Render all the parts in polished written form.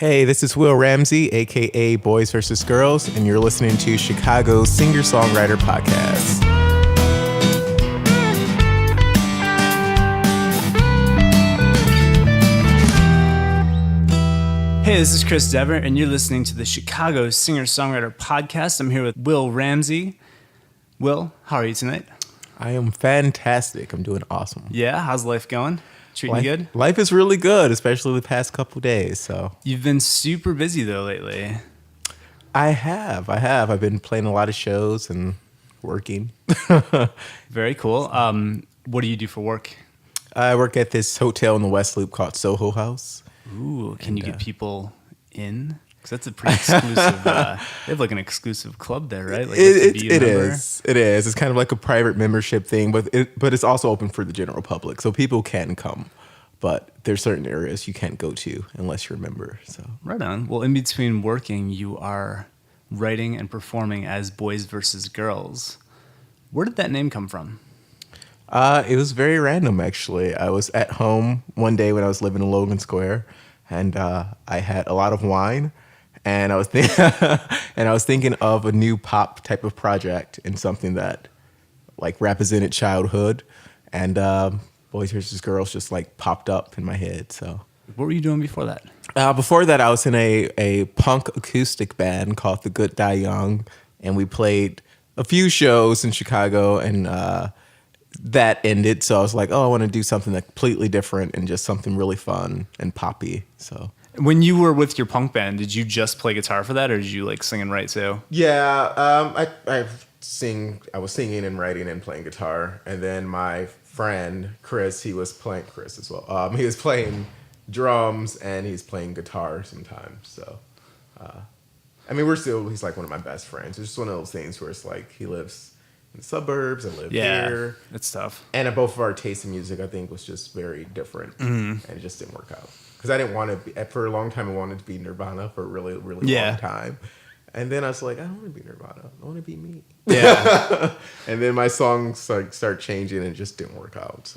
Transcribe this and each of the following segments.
Hey, this is Will Ramsey, aka Boys vs. Girls, and you're listening to Chicago's singer-songwriter podcast. Hey, this is Chris Dever, and you're listening to the Chicago Singer-Songwriter Podcast. I'm here with Will Ramsey. Will, how are you tonight? I am fantastic. I'm doing awesome. Yeah, how's life going? Treating you good? Life is really good, especially the past couple days. So You've been super busy, though, lately. I have. I've been playing a lot of shows and working. Very cool. What do you do for work? I work at this hotel in the West Loop called Soho House. Ooh, can you get people in? Because that's a pretty exclusive. They have like an exclusive club there, right? Like It is. It's kind of like a private membership thing, but it's also open for the general public, so people can come. But there's certain areas you can't go to unless you're a member. So Right on. Well, in between working, you are writing and performing as Boys versus Girls. Where did that name come from? It was very random, actually. I was at home one day when I was living in Logan Square, and I had a lot of wine, and I was thinking of a new pop type of project and something that like represented childhood, and Boys vs. Girls just like popped up in my head. So What were you doing before that? before that, I was in a punk acoustic band called The Good Die Young, and we played a few shows in Chicago, and that ended. So I was like, oh, I want to do something completely different and just something really fun and poppy. So When you were with your punk band, did you just play guitar for that, or did you like sing and write too? yeah, I was singing and writing and playing guitar, and then my friend Chris, he was playing Chris as well. He was playing drums and he's playing guitar sometimes. So he's like one of my best friends. It's just one of those things where it's like he lives in the suburbs, I live here. It's tough. And both of our taste in music, I think, was just very different, and it just didn't work out. Because I didn't want to be, for a long time, I wanted to be Nirvana for a really, really long time. And then I was like, I don't want to be Nirvana. I want to be me. Yeah. And then my songs like start changing, and it just didn't work out.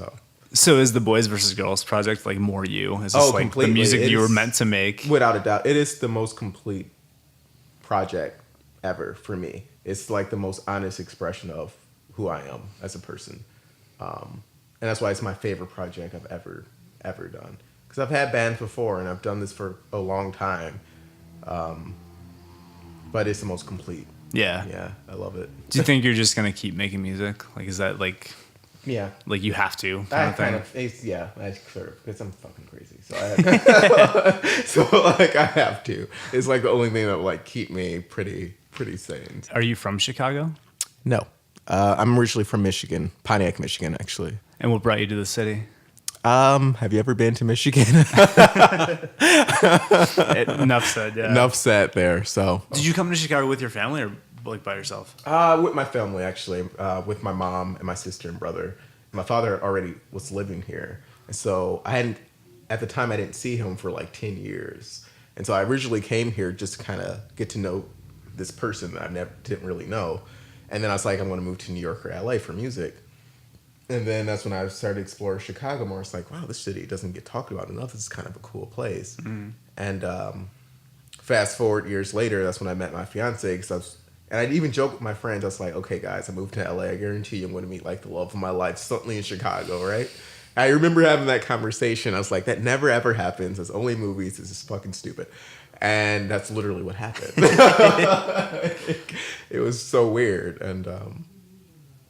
So is the Boys versus Girls project like more you? Is this like completely. the music you were meant to make? Without a doubt, it is the most complete project ever for me. It's like the most honest expression of who I am as a person. And that's why it's my favorite project I've ever done. Because I've had bands before, and I've done this for a long time. But it's the most complete. Yeah. Yeah, I love it. Do you think you're just going to keep making music? Like, is that like... Yeah. Like you have to I kind of thing? because I'm fucking crazy. So I have to. It's like the only thing that will like keep me pretty sane. Are you from Chicago? No. I'm originally from Michigan, Pontiac, Michigan, actually. And what brought you to the city? Have you ever been to Michigan? Enough said, yeah. Enough said there. So, Did you come to Chicago with your family or like by yourself? with my family, actually, with my mom and my sister and brother. My father already was living here, and so at the time I didn't see him for like 10 years, and so I originally came here just to kind of get to know this person that I didn't really know, and then I was like, I'm going to move to New York or LA for music. And then that's when I started exploring Chicago more. It's like, wow, this city doesn't get talked about enough. This is kind of a cool place. Mm-hmm. And fast forward years later, that's when I met my fiance. And I'd even joke with my friends. I was like, okay, guys, I moved to LA. I guarantee you I'm going to meet like the love of my life suddenly in Chicago, right? I remember having that conversation. I was like, that never ever happens. It's only movies. It's just fucking stupid. And that's literally what happened. It was so weird. And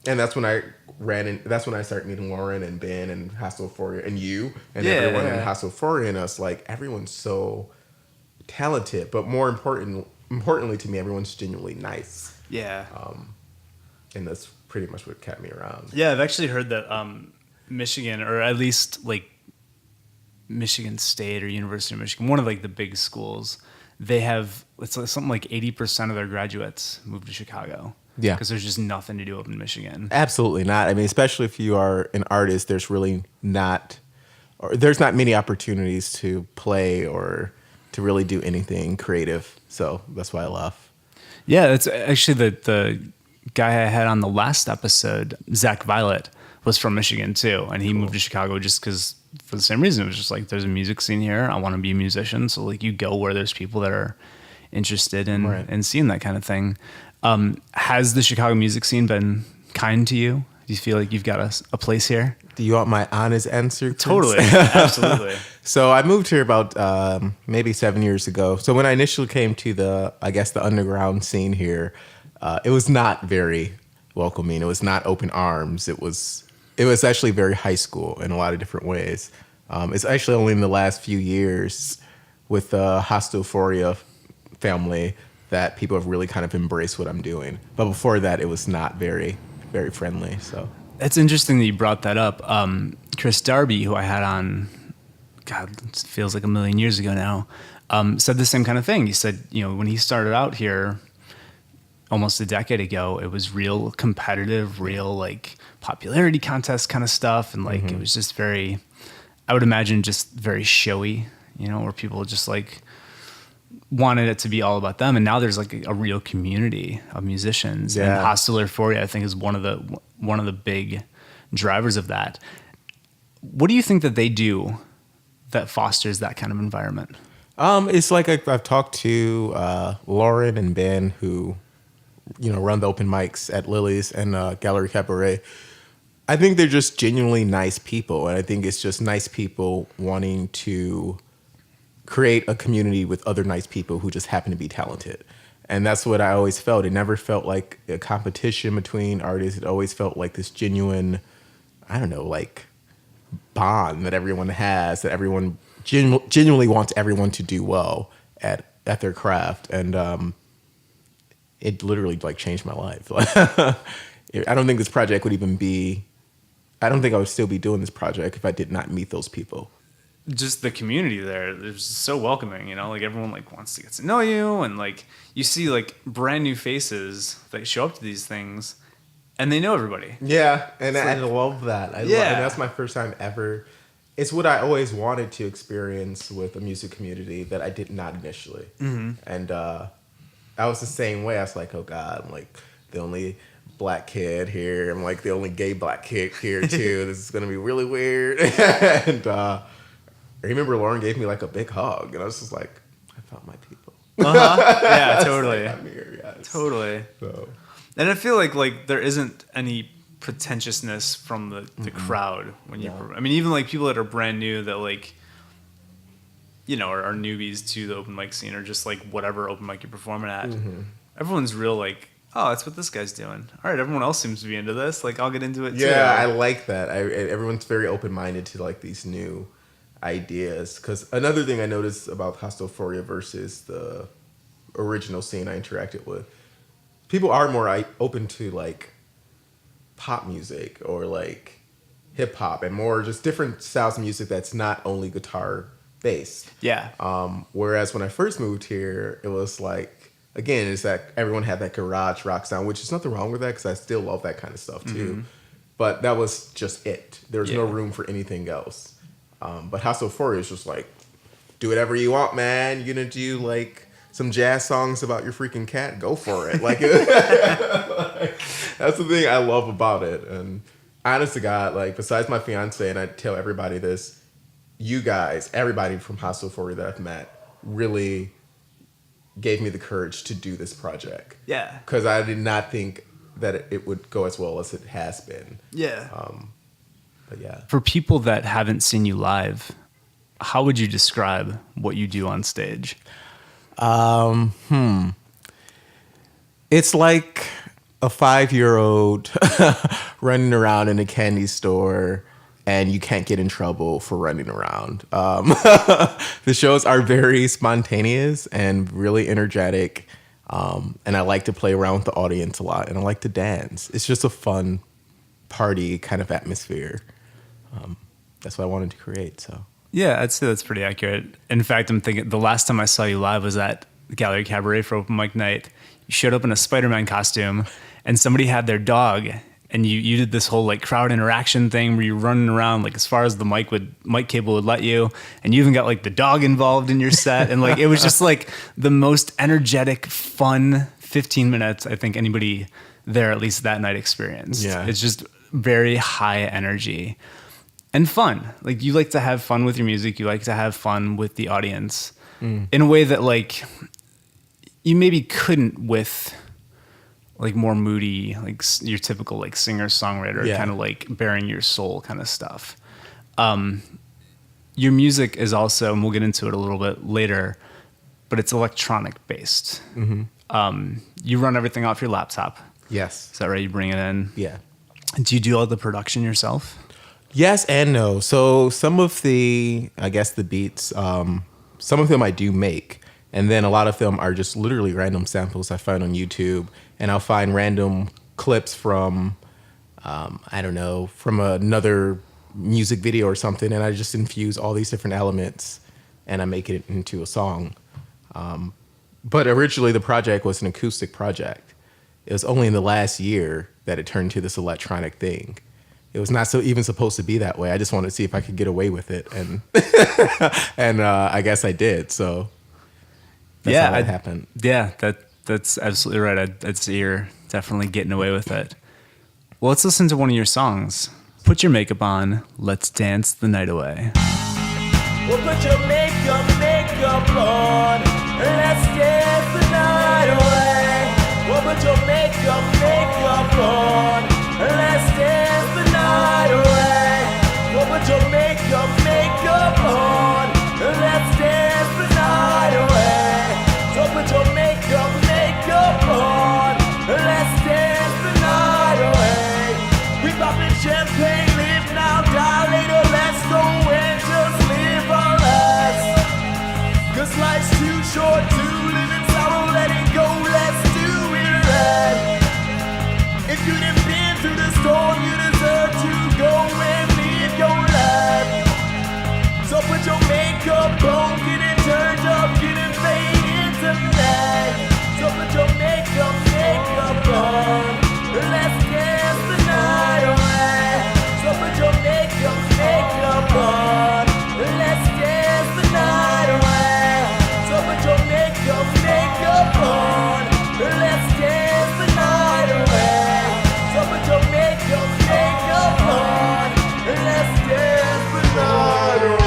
that's when I that's when I started meeting Lauren and Ben and Hasselforia and you and everyone in Hasselforia, and us like everyone's so talented, but more importantly to me, everyone's genuinely nice. Yeah. And that's pretty much what kept me around. Yeah, I've actually heard that Michigan, or at least like Michigan State or University of Michigan, one of like the big schools, they have it's like something like 80% of their graduates move to Chicago. Yeah. Because there's just nothing to do up in Michigan. Absolutely not. I mean, especially if you are an artist, there's not many opportunities to play or to really do anything creative. So that's why I left. Yeah, that's actually the guy I had on the last episode, Zach Violet, was from Michigan too. And he moved to Chicago just because for the same reason. It was just like, there's a music scene here. I want to be a musician. So like you go where there's people that are interested in, Right. in seeing that kind of thing. Has the Chicago music scene been kind to you? Do you feel like you've got a place here? Do you want my honest answer, Chris? Totally. Absolutely. So I moved here about maybe 7 years ago. So when I initially came to the underground scene here, it was not very welcoming. It was not open arms. It was actually very high school in a lot of different ways. It's actually only in the last few years with the Hostophoria family that people have really kind of embraced what I'm doing. But before that, it was not very, very friendly. So It's interesting that you brought that up. Chris Darby, who I had on, God, it feels like a million years ago now, said the same kind of thing. He said, when he started out here almost a decade ago, it was real competitive, real like popularity contest kind of stuff. And like, it was just very, I would imagine just very showy, where people just like wanted it to be all about them. And now there's like a real community of musicians. Yeah. And Hostile Euphoria, I think, is one of the big drivers of that. What do you think that they do that fosters that kind of environment? it's like I've talked to Lauren and Ben, who run the open mics at Lily's and Gallery Cabaret. I think they're just genuinely nice people, and I think it's just nice people wanting to create a community with other nice people who just happen to be talented. And that's what I always felt. It never felt like a competition between artists. It always felt like this genuine, I don't know, like bond that everyone has, that everyone genuinely wants everyone to do well at their craft. And it literally like changed my life. I don't think this project would even be, I don't think I would still be doing this project if I did not meet those people. Just the community there, it's so welcoming, like everyone like wants to get to know you, and like you see like brand new faces that show up to these things and they know everybody. Yeah, and I love that. And that's my first time ever. It's what I always wanted to experience with a music community that I did not initially. And I was the same way. I was like, oh God, I'm like the only black kid here. I'm like the only gay black kid here too. This is gonna be really weird. And I remember Lauren gave me like a big hug, and I was just like, I found my people. Yeah, totally. Like, I'm here, yes. Totally. So. And I feel like there isn't any pretentiousness from the crowd when you. I mean, even like people that are brand new that like, are newbies to the open mic scene, or just like whatever open mic you're performing at. Everyone's real like, oh, that's what this guy's doing. All right, everyone else seems to be into this. Like, I'll get into it too. Yeah, I like that. Everyone's very open minded to like these new ideas. Because another thing I noticed about Hostophoria versus the original scene I interacted with, people are more open to like pop music or like hip hop and more just different styles of music that's not only guitar based. Yeah. Whereas when I first moved here, it was like, again, it's that everyone had that garage rock sound, which is nothing wrong with that because I still love that kind of stuff too. But that was just it. There was no room for anything else. But House of Euphoria is just like, do whatever you want, man. You're gonna do like some jazz songs about your freaking cat? Go for it. Like, that's the thing I love about it. And honest to God, like besides my fiance, and I tell everybody this, you guys, everybody from House of Euphoria that I've met, really gave me the courage to do this project. Yeah. Because I did not think that it would go as well as it has been. Yeah. But yeah. For people that haven't seen you live, how would you describe what you do on stage? It's like a 5-year-old running around in a candy store and you can't get in trouble for running around. The shows are very spontaneous and really energetic. And I like to play around with the audience a lot, and I like to dance. It's just a fun party kind of atmosphere. That's what I wanted to create. So Yeah, I'd say that's pretty accurate. In fact, I'm thinking the last time I saw you live was at Gallery Cabaret for open mic night. You showed up in a Spider-Man costume, and somebody had their dog, and you did this whole like crowd interaction thing where you're running around like as far as the mic cable would let you, and you even got like the dog involved in your set, and like it was just like the most energetic, fun 15 minutes I think anybody there at least that night experienced. Yeah. It's just very high energy. and fun. Like you like to have fun with your music. You like to have fun with the audience in a way that like you maybe couldn't with like more moody, like your typical like singer-songwriter kind of like bearing your soul kind of stuff. Your music is also, and we'll get into it a little bit later, but it's electronic based. You run everything off your laptop. Yes. Is that right? You bring it in? Yeah. Do you do all the production yourself? Yes and no. So some of the, I guess the beats, some of them I do make. And then a lot of them are just literally random samples I find on YouTube. And I'll find random clips from, I don't know, from another music video or something. And I just infuse all these different elements and I make it into a song. But originally the project was an acoustic project. It was only in the last year that it turned to this electronic thing. It was not even supposed to be that way. I just wanted to see if I could get away with it. And and I guess I did. So that's how that happened. Yeah, that's absolutely right. I'd say you're definitely getting away with it. Well, let's listen to one of your songs. Put your makeup on. Let's dance the night away. Well, put your makeup on. Let's dance the night away. Well, put your makeup on. Let's dance the night away. Well, put your makeup on. Let's dance the night away. So put your makeup on. Let's dance the night away. We poppin' champagne, live now, die later. Let's go and just live our lives. 'Cause life's too short to live in sorrow. Let it go, let's do it right. If you done been through the storm, you deserve to go and live your life. So put your makeup on, get it turned up, get it faded tonight. So put your makeup on, let's dance the night away. So put your makeup on, let's dance the night away. So put your makeup on, let's dance the night away. So put your makeup on, let's dance the night away.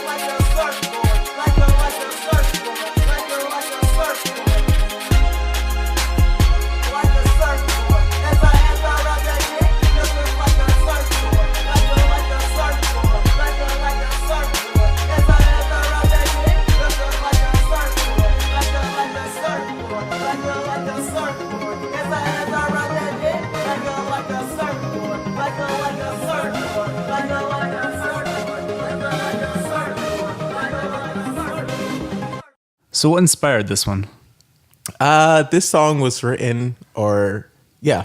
Like a surfboard, like a surfboard, like a So what inspired this one? This song was written, it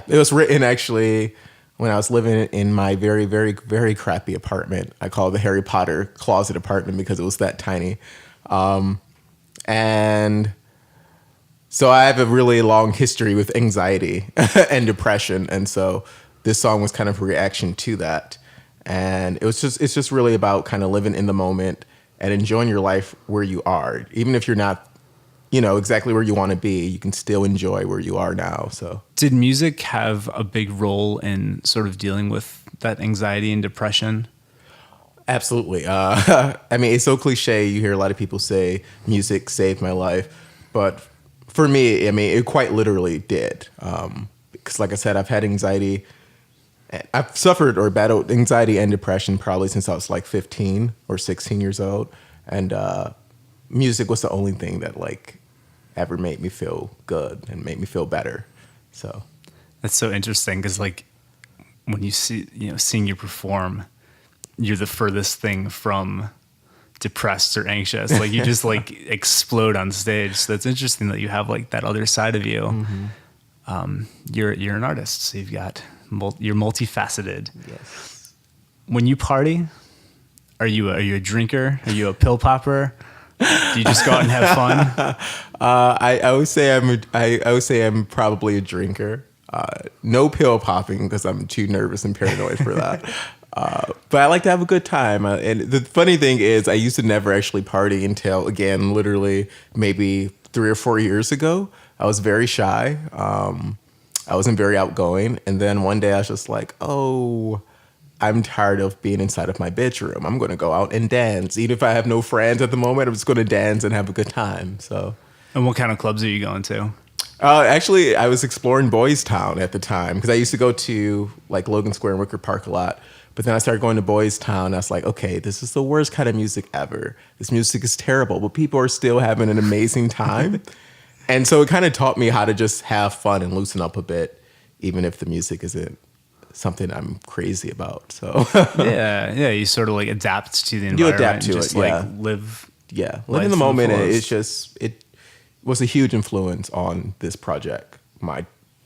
was written actually when I was living in my very, very, very crappy apartment. I call it the Harry Potter closet apartment because it was that tiny. And so I have a really long history with anxiety and depression. And so this song was kind of a reaction to that. And it's just really about kind of living in the moment and enjoying your life where you are. Even if you're not, exactly where you want to be, you can still enjoy where you are now. So did music have a big role in sort of dealing with that anxiety and depression? Absolutely. I mean, it's so cliche. You hear a lot of people say music saved my life. But for me, I mean, it quite literally did. Because like I said, I've had anxiety. I've suffered or battled anxiety and depression probably since I was like 15 or 16 years old. And music was the only thing that like ever made me feel good and made me feel better. So that's so interesting because like when you seeing you perform, you're the furthest thing from depressed or anxious. Like you just like explode on stage. So that's interesting that you have like that other side of you. Mm-hmm. You're an artist, so you're multifaceted. Yes. When you party, are you a drinker? Are you a pill popper? Do you just go out and have fun? I would say I'm probably a drinker. No pill popping because I'm too nervous and paranoid for that. But I like to have a good time. And the funny thing is, I used to never actually party until, again, literally maybe 3 or 4 years ago. I was very shy. I wasn't very outgoing. And then one day I was just like, oh, I'm tired of being inside of my bedroom. I'm going to go out and dance. Even if I have no friends at the moment, I'm just going to dance and have a good time. So. And what kind of clubs are you going to? Actually, I was exploring Boys Town at the time because I used to go to like Logan Square and Wicker Park a lot. But then I started going to Boys Town. I was like, okay, this is the worst kind of music ever. This music is terrible, but people are still having an amazing time. And so it kind of taught me how to just have fun and loosen up a bit, even if the music isn't something I'm crazy about. So yeah, you sort of like adapt to the environment. You adapt to just it, yeah. Like live in the moment. It was a huge influence on this project.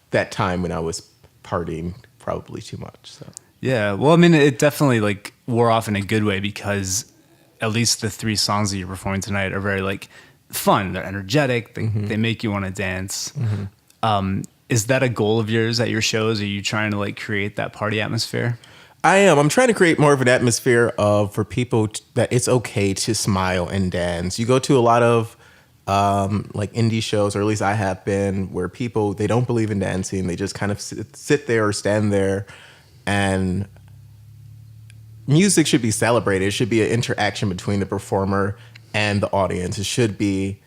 That time when I was partying probably too much. So yeah, well, I mean, it definitely like wore off in a good way because at least the 3 songs that you're performing tonight are very like fun. They're energetic. They make you want to dance. Mm-hmm. Is that a goal of yours at your shows? Are you trying to like create that party atmosphere? I am. I'm trying to create more of an atmosphere for people that it's okay to smile and dance. You go to a lot of like indie shows, or at least I have been, where people, they don't believe in dancing. They just kind of sit there or stand there, and music should be celebrated. It should be an interaction between the performer and the audience. It should be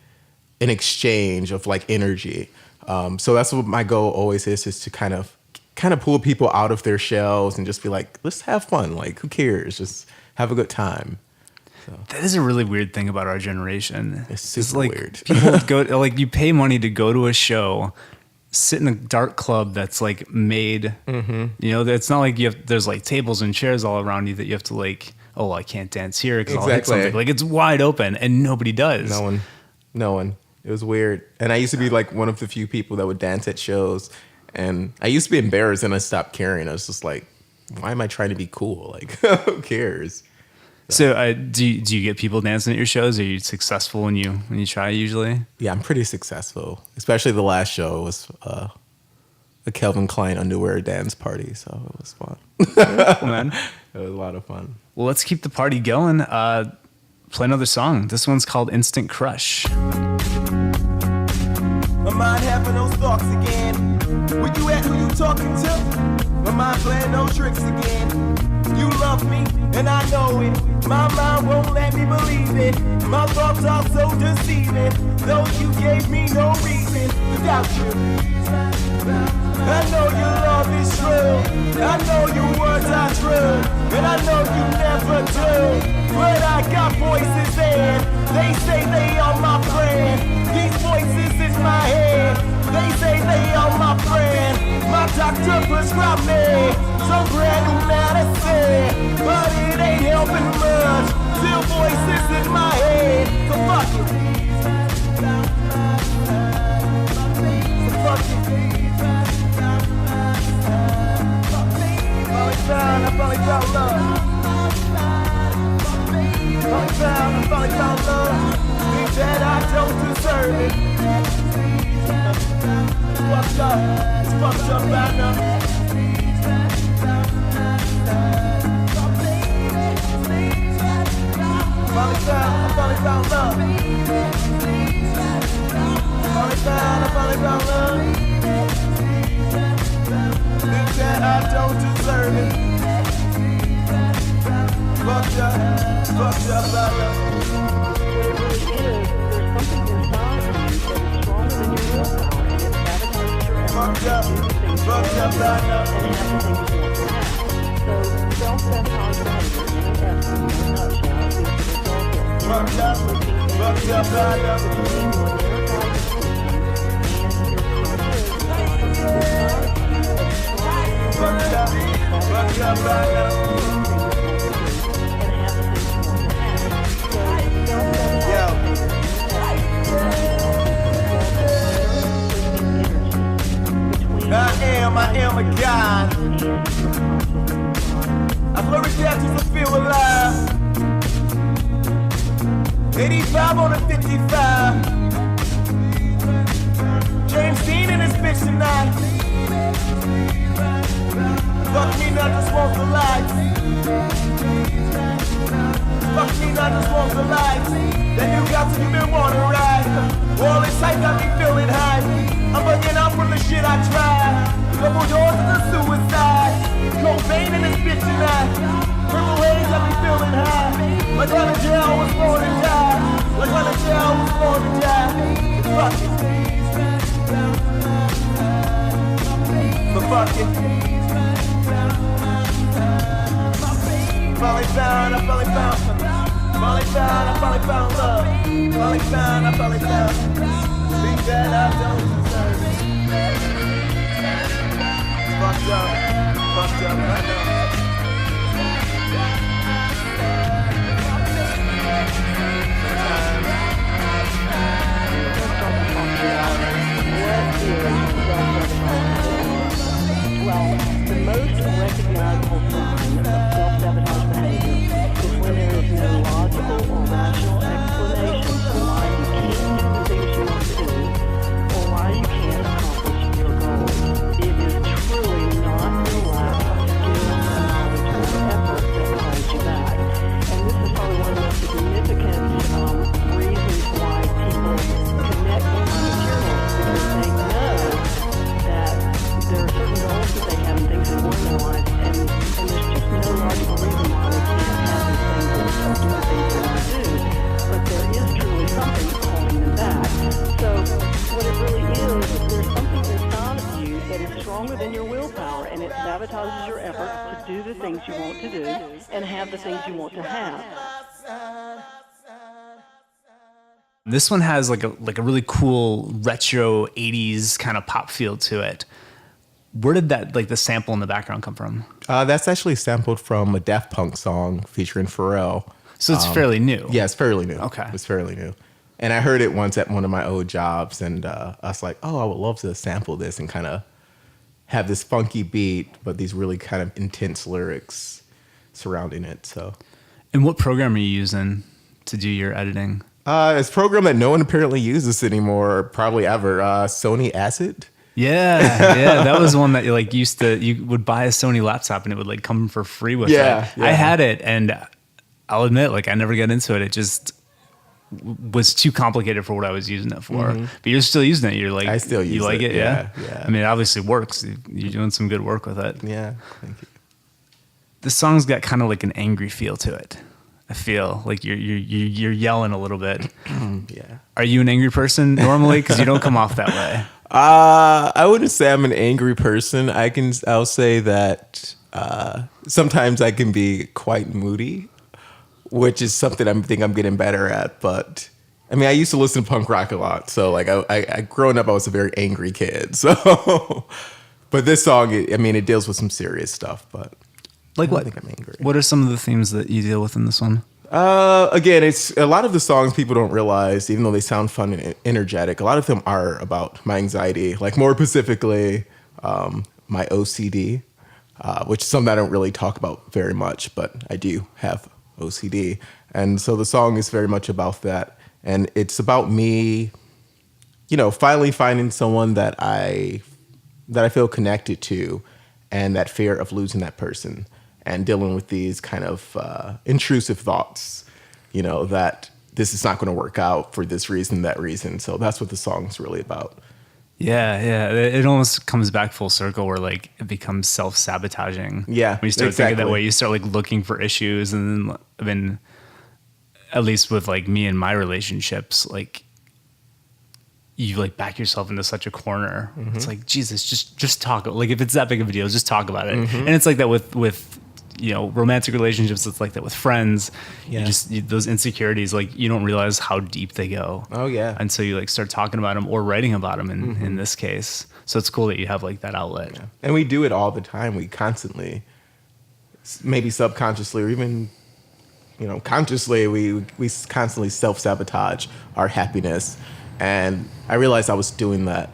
an exchange of like energy. So that's what my goal always is to kind of pull people out of their shells and just be like, let's have fun. Like, who cares? Just have a good time. So. That is a really weird thing about our generation. It's super like weird. People go like you pay money to go to a show, sit in a dark club that's like made. Mm-hmm. It's not like there's like tables and chairs all around you that you have to like. Oh, I can't dance here because I'll hit something. Like it's wide open and nobody does. No one. It was weird. And I used to be like one of the few people that would dance at shows. And I used to be embarrassed and I stopped caring. I was just like, why am I trying to be cool? Like, who cares? So do you get people dancing at your shows? Are you successful when you try usually? Yeah, I'm pretty successful. Especially the last show was a Calvin Klein underwear dance party. So it was fun. Cool, man. It was a lot of fun. Well, let's keep the party going. Play another song. This one's called Instant Crush. My mind having those thoughts again. Where you at? Who you talking to? My mind playing no tricks again. You love me, and I know it. My mind won't let me believe it. My thoughts are so deceiving. Though you gave me no reason without you. I know your love is true. I know your words are true. And I know you never do. But I got voices and they say they are my friend. These voices in my head, they say they are my friend. My doctor prescribed me some brand new medicine, but it ain't helping much. Still voices in my head, so fuck it. deserve it. Fucked up, it's fucked up right now. I finally found love. I finally found love. Think that I don't deserve it. Fucked up, I love. Fucked up, I love. So self-sabotage behavior in an essence, in a nutshell, is the result of fucked up, I love. Fucked up, I love. I am a god. I flourish after to feel alive. 85 on a 55. James Dean and his bitch tonight. Fuck me, not just want the lights. Fuck me, not just want the lights. That new got to you been wanting ride. All this hype got me feeling high. I'm bugging out from the shit I tried. Couple doors to the suicide. Cobain in this bitch tonight. Purple haze got me feeling high. Like on a jail I was born to die. Like on a jail I was born to die. Fuck it. But fuck it. Finally found, I finally found something. Finally found, I finally found love. Finally found, I finally found. Think that I don't deserve it. Fucked up, I know. Well, the most recognizable sign of self-sabotage behavior is when there is no logical or rational explanation for why you can't do the things you want to do or why you can't accomplish your goals. It is truly not your lack of skill, knowledge, or effort that holds you back. And this is probably one of the most significant reasons why people connect with materials, because they know that there are certain goals that they have and things they want in their life, and there's just no logical reason why they can't have these things and start doing things they want to do. But there is truly something holding them back. So what it really is there's something inside of you that is stronger than your willpower, and it sabotages your effort to do the things you want to do and have the things you want to have. This one has like a really cool retro 80s kind of pop feel to it. Where did that, like the sample in the background, come from? That's actually sampled from a Daft Punk song featuring Pharrell. So it's fairly new. Yeah, it's fairly new. Okay. It's fairly new. And I heard it once at one of my old jobs, and I was like, oh, I would love to sample this and kind of have this funky beat, but these really kind of intense lyrics surrounding it. So, And what program are you using to do your editing? it's a program that no one apparently uses anymore, probably ever. Sony Acid. Yeah, that was one that you like you would buy a Sony laptop and it would like come for free with it. Yeah. I had it, and I'll admit, like I never got into it. It just was too complicated for what I was using it for. Mm-hmm. But you're still using it. You're like, I still use you like it. it, yeah? Yeah. I mean, it obviously works. You're doing some good work with it. Yeah, thank you. The song's got kind of like an angry feel to it. I feel like you're yelling a little bit. Yeah. Are you an angry person normally? Because you don't come off that way. I wouldn't say I'm an angry person. I'll say that sometimes I can be quite moody, which is something I think I'm getting better at. But I mean, I used to listen to punk rock a lot, so like I growing up, I was a very angry kid. So, but this song, it deals with some serious stuff. But Like what? I think I'm angry. What are some of the themes that you deal with in this one? Again, it's a lot of the songs people don't realize, even though they sound fun and energetic, a lot of them are about my anxiety, like more specifically, my OCD, which is something I don't really talk about very much, but I do have OCD. And so the song is very much about that. And it's about me finally finding someone that I feel connected to, and that fear of losing that person, and dealing with these kind of intrusive thoughts, that this is not going to work out for this reason, that reason. So that's what the song's really about. Yeah. It almost comes back full circle where like it becomes self-sabotaging. Yeah, when you start thinking that exactly. way, you start like looking for issues, and then I mean, at least with like me and my relationships, like you like back yourself into such a corner. It's like, Jesus, just talk. Like if it's that big of a deal, just talk about it. And it's like that with romantic relationships. It's like that with friends. Yeah. Those insecurities, like you don't realize how deep they go. Oh, yeah. Until you like start talking about them or writing about them in this case. So it's cool that you have like that outlet. Yeah. And we do it all the time. We constantly, maybe subconsciously or even, consciously, we constantly self-sabotage our happiness. And I realized I was doing that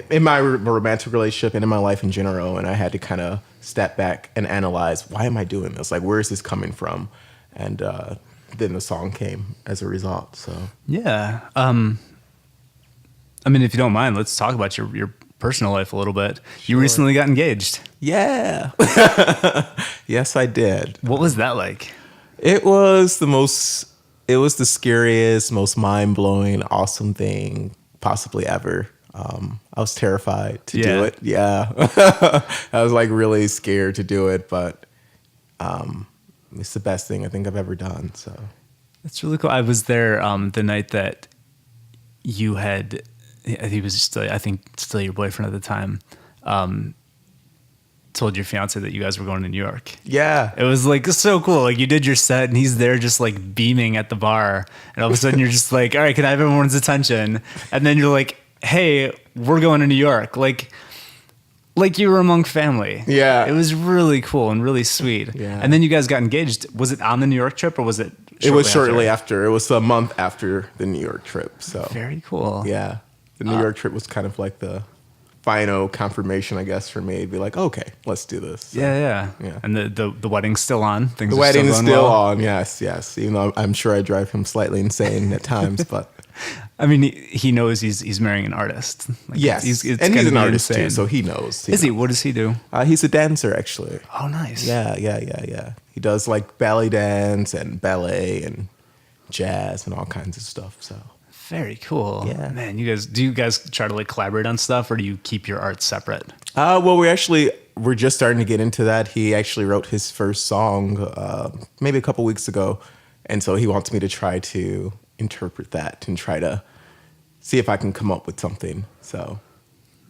in my romantic relationship and in my life in general. And I had to kind of step back and analyze, why am I doing this? Like, where is this coming from? And then the song came as a result. So Yeah. I mean, if you don't mind, let's talk about your personal life a little bit. You recently got engaged. yeah, yes, I did. What was that like? It was the scariest, most mind-blowing, awesome thing possibly ever. I was terrified to do it. Yeah. I was like really scared to do it, but it's the best thing I think I've ever done. So That's really cool. I was there the night that you had, he was still, I think still your boyfriend at the time, told your fiance that you guys were going to New York. yeah. It was like so cool. Like you did your set and he's there just like beaming at the bar. And all of a sudden you're just like, all right, can I have everyone's attention? And then you're like, hey, we're going to New York. Like you were among family. Yeah. It was really cool and really sweet. Yeah. And then you guys got engaged. Was it on the New York trip or was it It was shortly after. It was a month after the New York trip. So Very cool. yeah, the New York trip was kind of like the final confirmation, I guess, for me to be like, okay, let's do this. So, Yeah. Yeah. And the wedding's still on. Things the are wedding is going still well? on. Yes. Even though I'm sure I drive him slightly insane at times, but I mean, he knows he's marrying an artist. Like, yes, it's and gonna he's an be artist insane. too, so he knows. Is he? What does he do? He's a dancer, actually. Oh, nice. Yeah. He does like ballet dance and ballet and jazz and all kinds of stuff. So Very cool. Yeah. Man, do you guys try to like collaborate on stuff or do you keep your art separate? well, we're just starting to get into that. He actually wrote his first song maybe a couple weeks ago, and so he wants me to try to interpret that and try to see if I can come up with something. So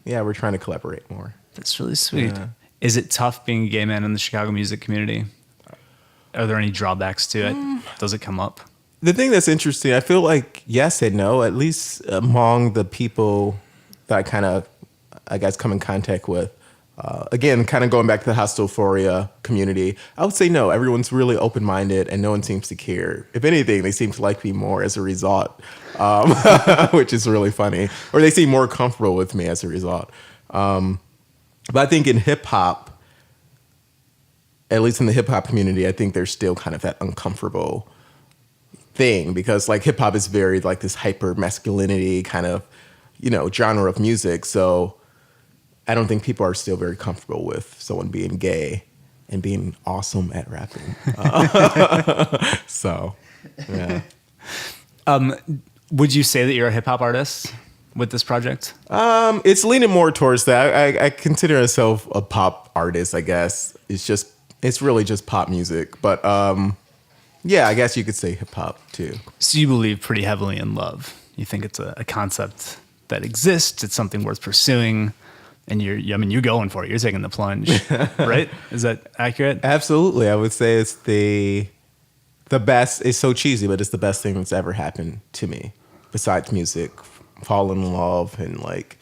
yeah, we're trying to collaborate more. That's really sweet. Yeah. Is it tough being a gay man in the Chicago music community? Are there any drawbacks to it? Does it come up? The thing that's interesting, I feel like yes and no, at least among the people that I kind of, I guess, come in contact with. Again, kind of going back to the Hostophoria community, I would say no. Everyone's really open-minded and no one seems to care. If anything, they seem to like me more as a result, which is really funny. Or they seem more comfortable with me as a result. But I think in hip-hop, at least in the hip-hop community, I think there's still kind of that uncomfortable thing because like hip-hop is very like this hyper masculinity kind of, genre of music. So I don't think people are still very comfortable with someone being gay and being awesome at rapping. So, yeah. Would you say that you're a hip hop artist with this project? It's leaning more towards that. I consider myself a pop artist, I guess. It's really just pop music. But yeah, I guess you could say hip hop too. So you believe pretty heavily in love. You think it's a concept that exists. It's something worth pursuing. And you're going for it. You're taking the plunge, right? Is that accurate? Absolutely. I would say it's the best. It's so cheesy, but it's the best thing that's ever happened to me besides music. Falling in love and like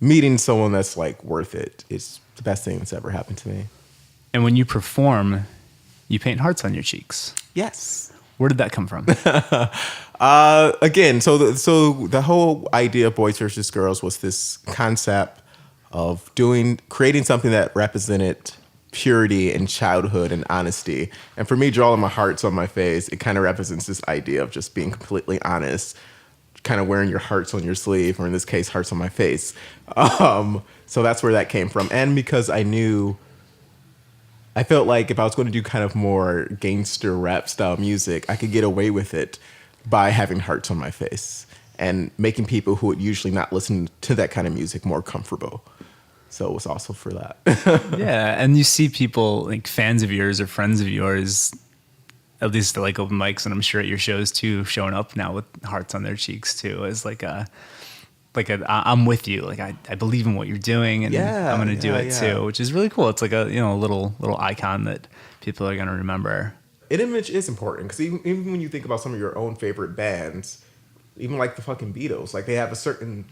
meeting someone that's like worth it. It's the best thing that's ever happened to me. And when you perform, you paint hearts on your cheeks. Yes. Where did that come from? Again, so the whole idea of Boys versus Girls was this concept of creating something that represented purity and childhood and honesty. And for me, drawing my hearts on my face, it kind of represents this idea of just being completely honest, kind of wearing your hearts on your sleeve, or in this case, hearts on my face. So that's where that came from. And because I felt like if I was going to do kind of more gangster rap style music, I could get away with it by having hearts on my face and making people who would usually not listen to that kind of music more comfortable. So it was also for that. Yeah, and you see people, like fans of yours or friends of yours, at least at like open mics, and I'm sure at your shows too, showing up now with hearts on their cheeks too, as like a I'm with you, like I believe in what you're doing, and I'm gonna do it too, which is really cool. It's like a little icon that people are gonna remember. An image is important because even when you think about some of your own favorite bands, even like the fucking Beatles, like they had a certain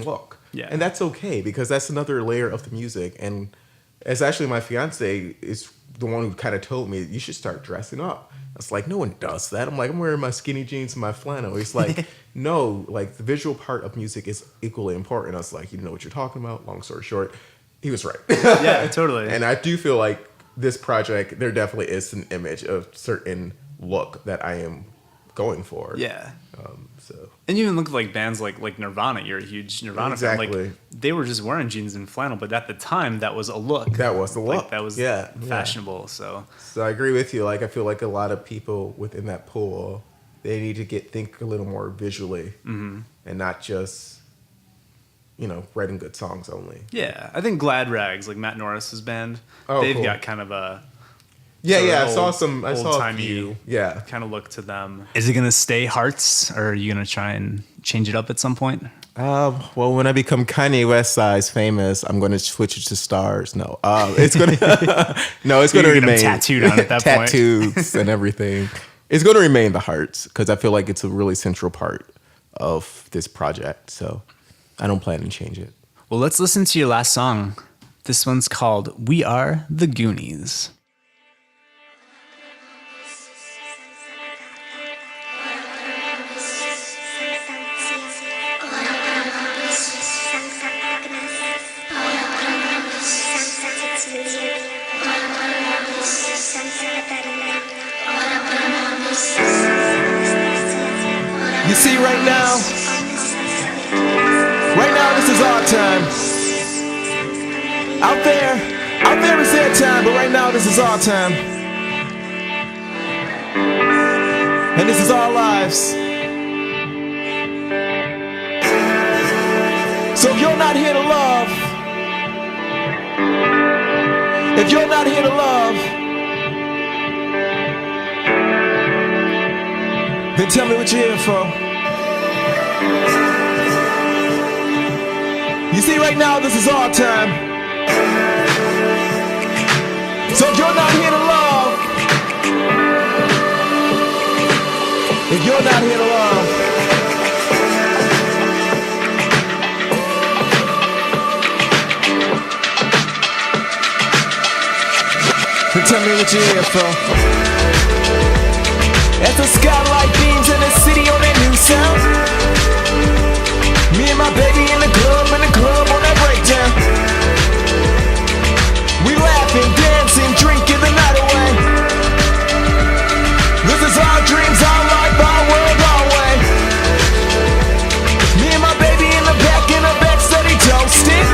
look, and that's okay because that's another layer of the music. And it's actually my fiance is the one who kind of told me you should start dressing up. I was like, no one does that. I'm like, I'm wearing my skinny jeans and my flannel. He's like, no, like the visual part of music is equally important. I was like, you know what you're talking about. Long story short, he was right. Yeah, totally. And I do feel like this project, there definitely is an image of certain look that I am going for. Yeah. So. And you even look at like bands like Nirvana. You're a huge Nirvana fan. Like they were just wearing jeans and flannel, but at the time that was a look. That was the look. Like, that was fashionable. So I agree with you. Like I feel like a lot of people within that pool, they need to think a little more visually, and not just writing good songs only. Yeah, I think Glad Rags, like Matt Norris's band, they've they've got kind of a I saw a few kind of look to them. Is it gonna stay hearts, or are you gonna try and change it up at some point? Well, when I become Kanye West size famous, I'm going to switch it to stars. No, it's going to it's going to remain tattooed on at that point. Tattoos and everything. It's going to remain the hearts because I feel like it's a really central part of this project. So I don't plan to change it. Well, let's listen to your last song. This one's called "We Are The Goonies." You see, right now, this is our time. Out there is their time, but right now this is our time. And this is our lives. So if you're not here to love, then tell me what you're here for. You see, right now, this is our time. So if you're not here to love, then tell me what you're here for. As the skylight beams in the city on that new sound, me and my baby in the club on that breakdown. We laughing, dancing, drinking the night away. This is our dreams, our life, our world, our way. Me and my baby in the back steady toasting.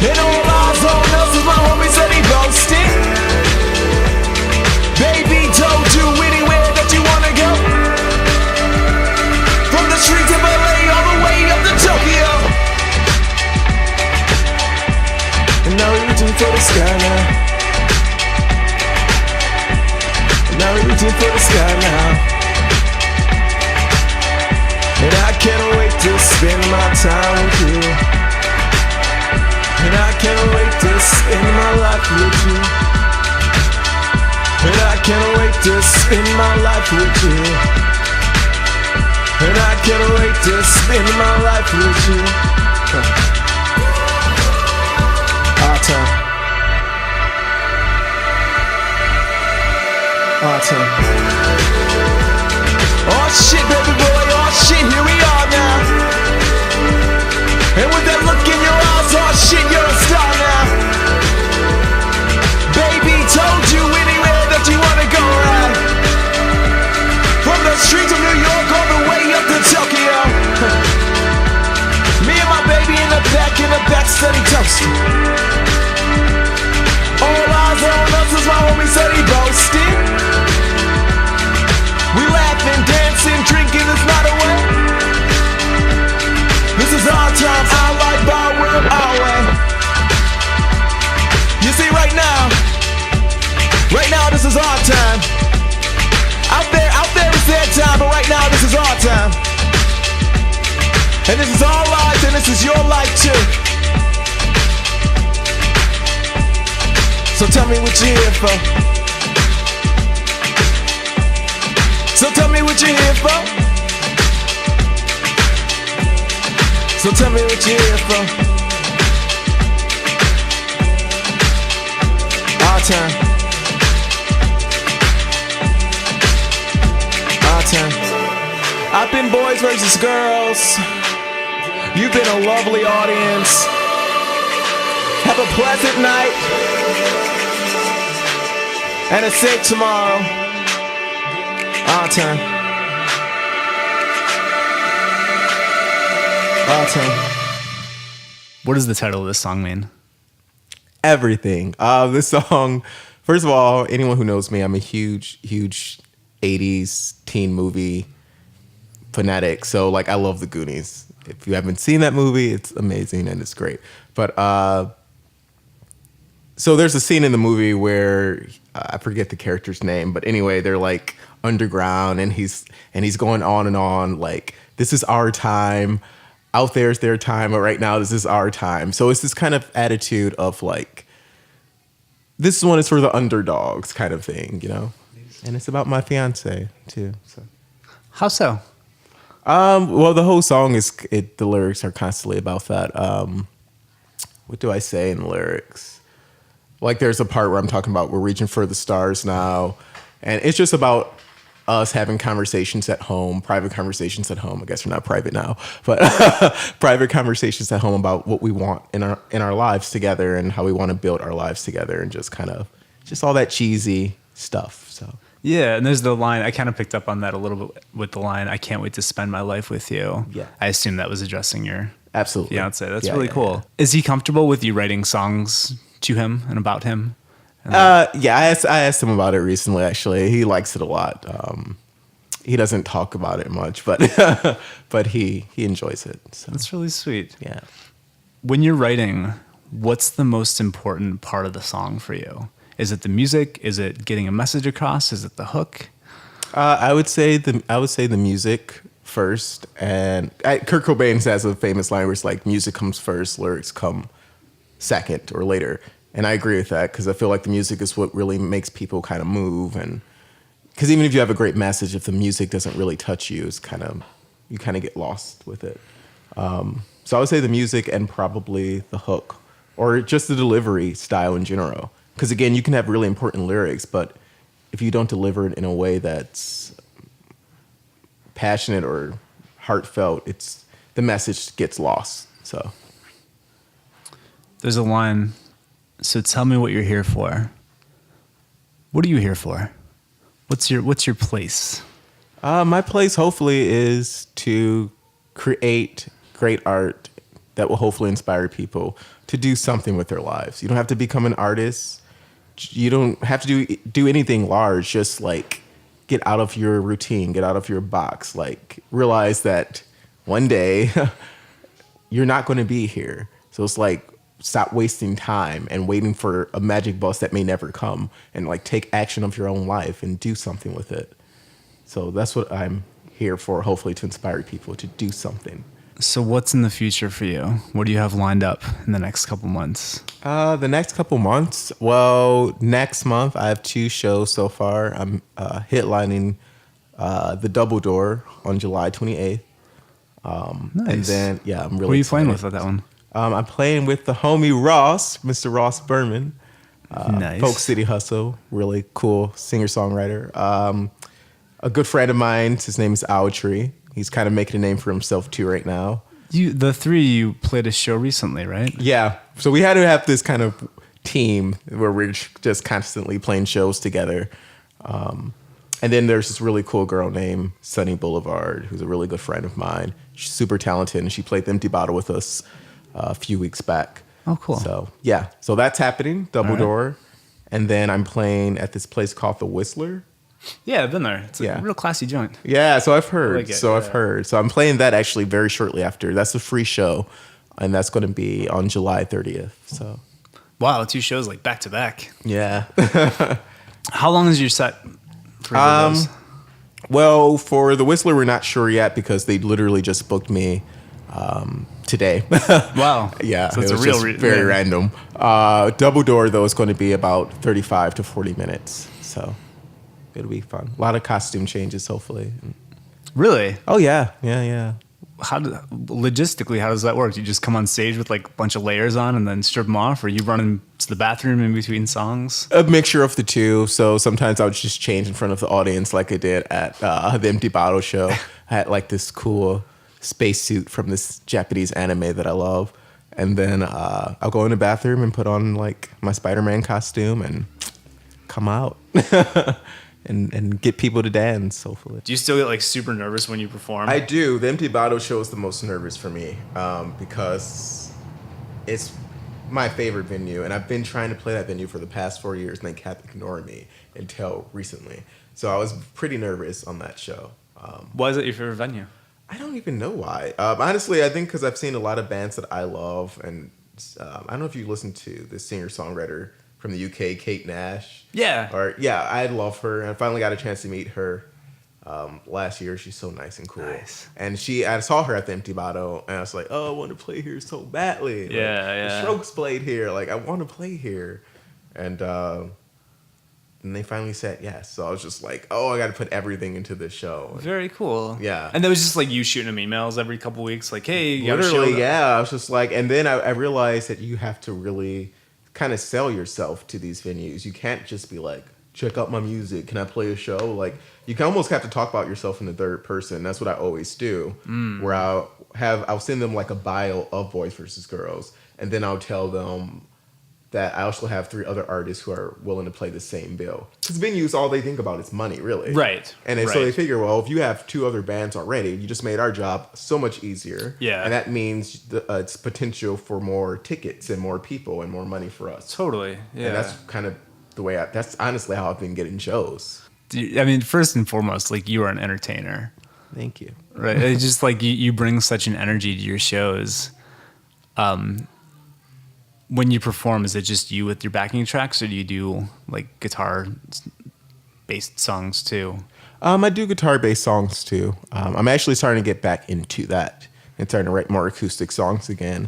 And all eyes on us as my homie said he boasting. Baby told you anywhere that you wanna go. From the streets of LA all the way up to Tokyo. And now we're reaching for the sky now. And I can't wait to spend my time with you. And I can't wait to spend my life with you. And I can't wait to spend my life with you. And I can't wait to spend my life with you. Our time. Oh shit, baby boy, oh shit, here we are now. And with that look in your eyes, oh shit, you're a star now. Baby told you anywhere that you wanna go right. From the streets of New York all the way up toasted. All eyes on us as my homie said he boasted. We laughing, dancing, drinking, it's not a way. This is our time, our life, our world, our way. You see, right now, this is our time. Out there is their time, but right now this is our time. And this is our life, and this is your life too. So tell me what you're here for. So tell me what you're here for. So tell me what you're here for. Our time. Our time. I've been boys versus girls. You've been a lovely audience. Have a pleasant night. And a safe tomorrow. Our time. Our time. What does the title of this song mean? Everything. This song, first of all, anyone who knows me, I'm a huge 80s teen movie fanatic. So like I love The Goonies. If you haven't seen that movie, it's amazing and it's great. But so there's a scene in the movie where I forget the character's name, but anyway, they're like underground and he's going on and on like this is our time. Out there's their time, but right now this is our time. So it's this kind of attitude of like this one is for the underdogs kind of thing, you know? And it's about my fiance too. So How so? well, the whole song the lyrics are constantly about that. What do I say in the lyrics? Like there's a part where I'm talking about we're reaching for the stars now. And it's just about us having conversations at home, private conversations at home. I guess we're not private now, but private conversations at home about what we want in our lives together and how we want to build our lives together and just kind of just all that cheesy stuff. So Yeah, and there's the line, I kind of picked up on that a little bit with the line, I can't wait to spend my life with you. Yeah. I assume that was addressing your absolutely. fiance. That's Yeah, really yeah, cool. yeah. Is he comfortable with you writing songs to him and about him? Yeah, I asked him about it recently. Actually, he likes it a lot. He doesn't talk about it much, but but he enjoys it. So That's really sweet. yeah. When you're writing, what's the most important part of the song for you? Is it the music? Is it getting a message across? Is it the hook? I would say the music first, and Kurt Cobain has a famous line where it's like music comes first, lyrics come second or later, and I agree with that because I feel like the music is what really makes people kind of move, and because even if you have a great message, if the music doesn't really touch you, you kind of get lost with it. So I would say the music and probably the hook, or just the delivery style in general. Because again, you can have really important lyrics, but if you don't deliver it in a way that's passionate or heartfelt, the message gets lost. So There's a line, so tell me what you're here for. What are you here for? What's your place? my place hopefully is to create great art that will hopefully inspire people to do something with their lives. You don't have to become an artist. You don't have to do anything large. Just like get out of your routine, get out of your box. Like realize that one day you're not going to be here. So it's like stop wasting time and waiting for a magic bus that may never come, and like take action of your own life and do something with it. So that's what I'm here for, hopefully to inspire people to do something. So what's in the future for you? What do you have lined up in the next couple months? The next couple months, well, next month I have 2 shows so far. I'm headlining the Double Door on July 28th. Nice. And then, yeah, I'm really Who are you playing excited. with that one? I'm playing with the homie Ross, Mr. Ross Berman. Nice. Folk City Hustle, really cool singer-songwriter. A good friend of mine, his name is Owtree. He's kind of making a name for himself too right now. The three you played a show recently, right? Yeah, so we had to have this kind of team where we're just constantly playing shows together. And then there's this really cool girl named Sunny Boulevard, who's a really good friend of mine. She's super talented, and she played the Empty Bottle with us a few weeks back. Oh, cool. So yeah, so that's happening, Double All right. Door. And then I'm playing at this place called The Whistler. Yeah, I've been there. It's a real classy joint. Yeah, so I've heard. like it, I've yeah. heard. So I'm playing that actually very shortly after. That's a free show, and that's going to be on July 30th. So Wow, 2 shows like back to back. yeah. How long is your set for those? Well, for The Whistler, we're not sure yet because they literally just booked me today. Wow. Yeah, So it's it a was real just very random. Double Door though is going to be about 35 to 40 minutes, so it'll be fun. A lot of costume changes, hopefully. Really? Oh yeah. Logistically, how does that work? You just come on stage with like a bunch of layers on and then strip them off, or you run into the bathroom in between songs? A mixture of the two. So sometimes I would just change in front of the audience, like I did at the Empty Bottle show. I had like this cool spacesuit from this Japanese anime that I love, and then I'll go in the bathroom and put on like my Spider-Man costume and come out and get people to dance. Hopefully. Do you still get like super nervous when you perform? I do. The Empty Bottle show is the most nervous for me because it's my favorite venue, and I've been trying to play that venue for the past 4 years, and they kept ignoring me until recently. So I was pretty nervous on that show. Why is it your favorite venue? I don't even know why. Honestly, I think because I've seen a lot of bands that I love, and I don't know if you listen to the singer-songwriter from the UK, Kate Nash. Yeah. I love her. I finally got a chance to meet her last year. She's so nice and cool. Nice. And I saw her at the Empty Bottle, and I was like, oh, I want to play here so badly. Like, Yeah. The Strokes played here. Like, I want to play here. And they finally said yes. So I was just like, oh, I got to put everything into this show. Very cool. Yeah. And that was just like you shooting them emails every couple weeks, like, hey, you got a show. Literally, yeah. I was just like, and then I realized that you have to really kind of sell yourself to these venues. You can't just be like, check out my music. Can I play a show? Like, you can almost have to talk about yourself in the third person. That's what I always do. Where I'll send them like a bio of Boys versus Girls, and then I'll tell them that I also have 3 other artists who are willing to play the same bill. Because venues, all they think about is money, really. Right. And then, so they figure, well, if you have 2 other bands already, you just made our job so much easier. Yeah. And that means it's potential for more tickets and more people and more money for us. Totally. Yeah. And that's kind of the way that's honestly how I've been getting shows. I mean, first and foremost, like you are an entertainer. Thank you. Right. It's just like you bring such an energy to your shows. When you perform, is it just you with your backing tracks, or do you do like guitar-based songs too? I do guitar-based songs too. I'm actually starting to get back into that and starting to write more acoustic songs again.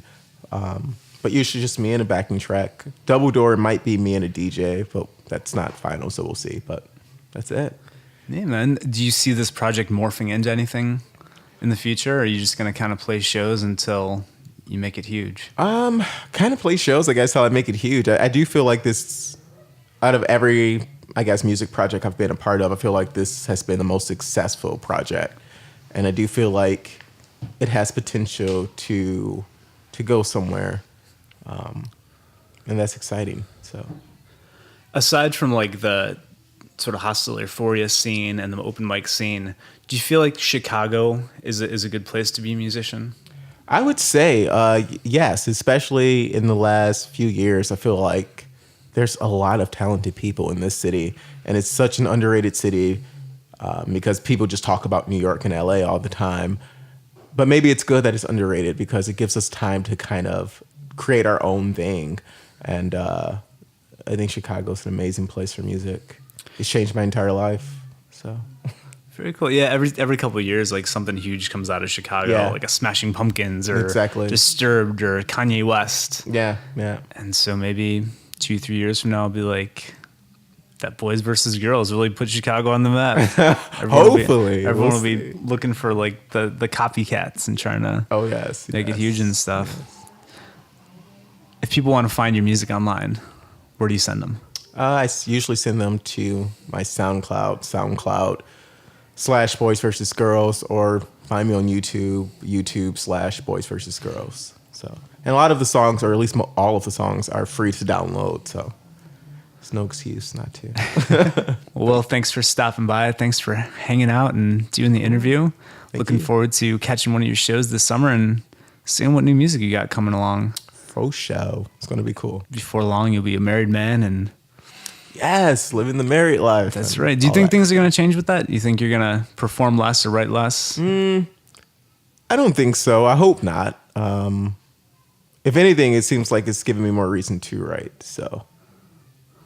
But usually just me and a backing track. Double Door might be me and a DJ, but that's not final, so we'll see. But that's it. Yeah, man. Do you see this project morphing into anything in the future, or are you just going to kind of play shows until you make it huge? Kind of play shows, I guess, how I make it huge. I do feel like this, out of every, I guess, music project I've been a part of, I feel like this has been the most successful project. And I do feel like it has potential to go somewhere. And that's exciting. So, Aside from like the sort of hostile euphoria scene and the open mic scene, do you feel like Chicago is a good place to be a musician? I would say yes, especially in the last few years. I feel like there's a lot of talented people in this city, and it's such an underrated city because people just talk about New York and LA all the time. But maybe it's good that it's underrated because it gives us time to kind of create our own thing. And I think Chicago's an amazing place for music. It's changed my entire life. So. Very cool. Yeah, every couple of years, like something huge comes out of Chicago, Yeah. like a Smashing Pumpkins or Exactly. Disturbed or Kanye West. Yeah. And so maybe 2-3 years from now, I'll be like, that Boys versus Girls really put Chicago on the map. Hopefully. Everyone We'll will be looking for like the copycats and trying to make it huge and stuff. If people want to find your music online, where do you send them? I usually send them to my SoundCloud/Boys versus Girls, or find me on YouTube/Boys versus Girls. So, and a lot of the songs, or at least all of the songs, are free to download. So, there's no excuse not to. Well, thanks for stopping by. Thanks for hanging out and doing the interview. Looking forward to catching one of your shows this summer and seeing what new music you got coming along. Pro show. It's going to be cool. Before long, you'll be a married man, and Yes, living the married life. that's and right. Do you all think that. things are going to change with that? You think you're going to perform less or write less? I don't think so. I hope not. If anything, it seems like it's giving me more reason to write. So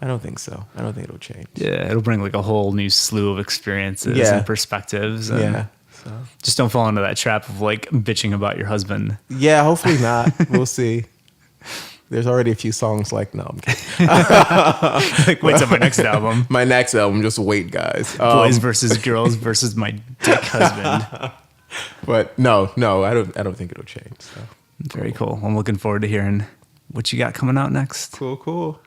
I don't think so. I don't think it'll change. Yeah, it'll bring like a whole new slew of experiences Yeah. and perspectives. And Yeah. So. just don't fall into that trap of like bitching about your husband. Yeah, hopefully not. We'll see. There's already a few songs like, no, I'm kidding. Like, wait till my next album. My next album, just wait, guys. Boys versus girls versus my dick husband. But no, I don't think it'll change. So. Very cool. I'm looking forward to hearing what you got coming out next. Cool.